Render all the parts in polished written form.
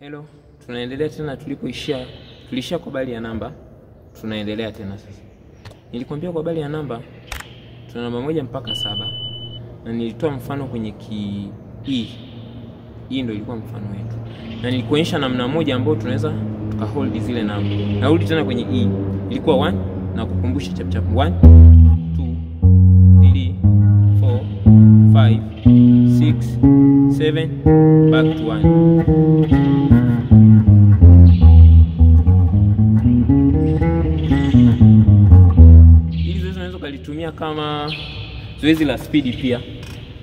Hello, tunaendelea tena tulipoishia. Tulishia kwa bali ya namba. Tunaendelea tena sasa. Nilikwambia kwa bali ya namba tuna namba 1 mpaka 7. Na nilitoa mfano kwenye ki E. Hii ndio ilikuwa mfano wetu. Na nilikuonyesha namna moja ambayo tunaweza tukahold zile namba. Narudi tena kwenye E. Ilikuwa 1 na kukumbusha chap chap 1 2 3 4 5 6 7 back to 1. Hili zoezi unaweza kulitumia kama zoezi la speed pia.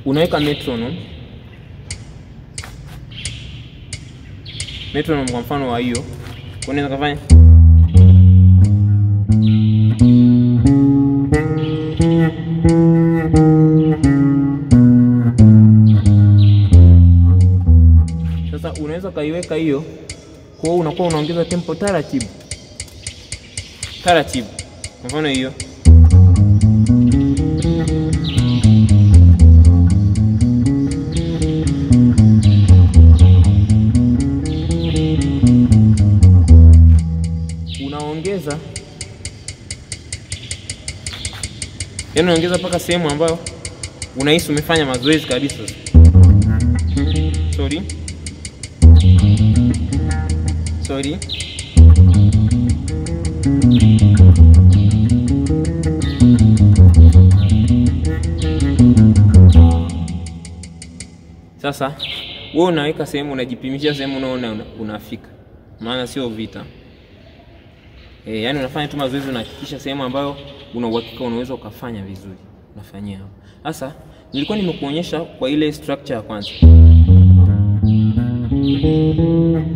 Unaweka metronome. Metronome kwa mfano wa hiyo. Unaweza kufanya sasa, unaweza kaiweka hiyo, kwa hiyo unakuwa unaongeza tempo taratibu. Taratibu. Kwa mfano hiyo. Unaongeza. Yaani unaongeza mpaka sehemu ambayo unahisi umefanya mazoezi kabisa. Sorry. Sasa wewe unaweka sehemu, unajipimisha sehemu unaona unafika. Maana sio vita. Yaani unafanya tu mazoezi, unahakikisha sehemu ambayo una uhakika unaweza ukafanya vizuri. Unafanyia hapo. Sasa nilikuwa nimekuonyesha kwa ile structure ya kwanza.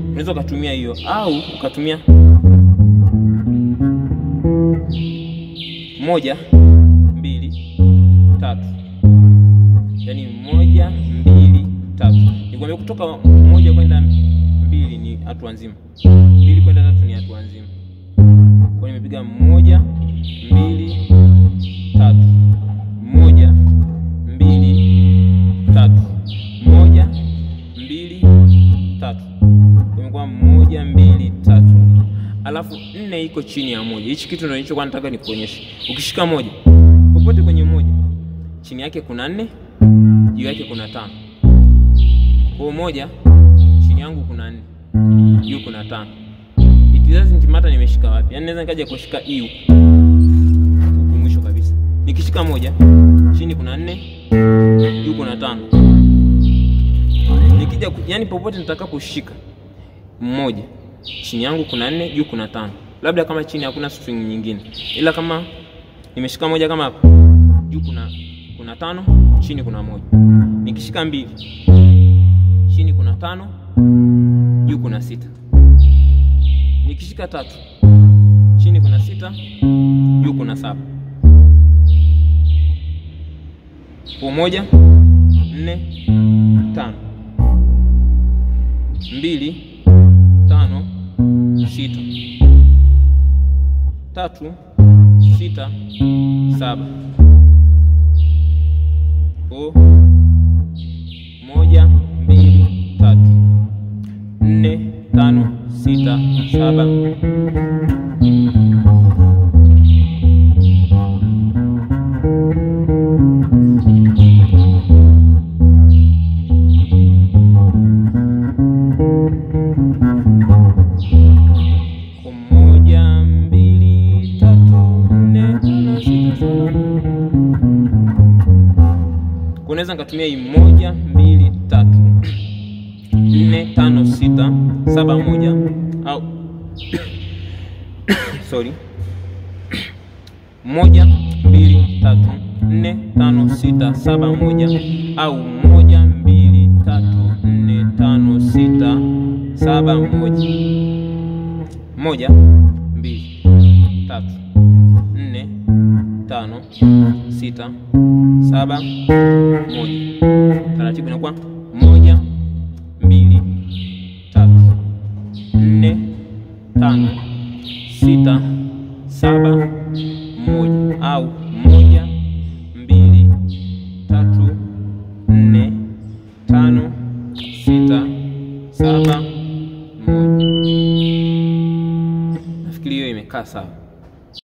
Unaweza ukatumia hiyo au ukatumia 1 2 3. Yaani 1 2 3. Nikwambia kutoka 1 kwenda 2 ni hatua nzima. 2 kwenda 3 ni hatua nzima. Kwa hiyo nimepiga 1 2 3. 1 2 3. 1 2 3. Imekuwa 1 2 3. Alafu 4 iko chini ya 1. Hichi kitu ndio nilichokuwa nataka nikuonyeshe. Ukishika 1 popote kwenye 1, chini yake kuna 4, juu yake kuna 5. Kwa 1 chini yangu kuna 4, juu kuna 5. It doesn't matter nimeshika wapi. Yaani naweza nikaja kushika E huku mwisho kabisa. Nikishika 1, chini kuna 4, juu kuna 5. Nikija yani popote nitakaposhika 1, chini yangu kuna 4, juu kuna 5. Labda kama chini hakuna string nyingine. Ila kama nimeshika 1 kama hapo, juu kuna 5, chini kuna 1. Nikishika 2, chini kuna 5, juu kuna 6. Nikishika 3, chini kuna 6, juu kuna 7. Kwa 1 4 5 2 5 6 3 6 7. Kwa 1 2 3 4 5 6 7. Unaweza nikatumia hii 1 2 3 4 5 6 7 1 au sorry 1 2 3 4 5 6 7 1 au 1 2 3 4 5 6 7 1 1 2 3 4 5 6 7 1. Taratibu inakuwa 1 2 3 4 5 6 7 1 au 1 2 3 4 5 6 7 moja. Nafikiri hiyo imekaa sawa.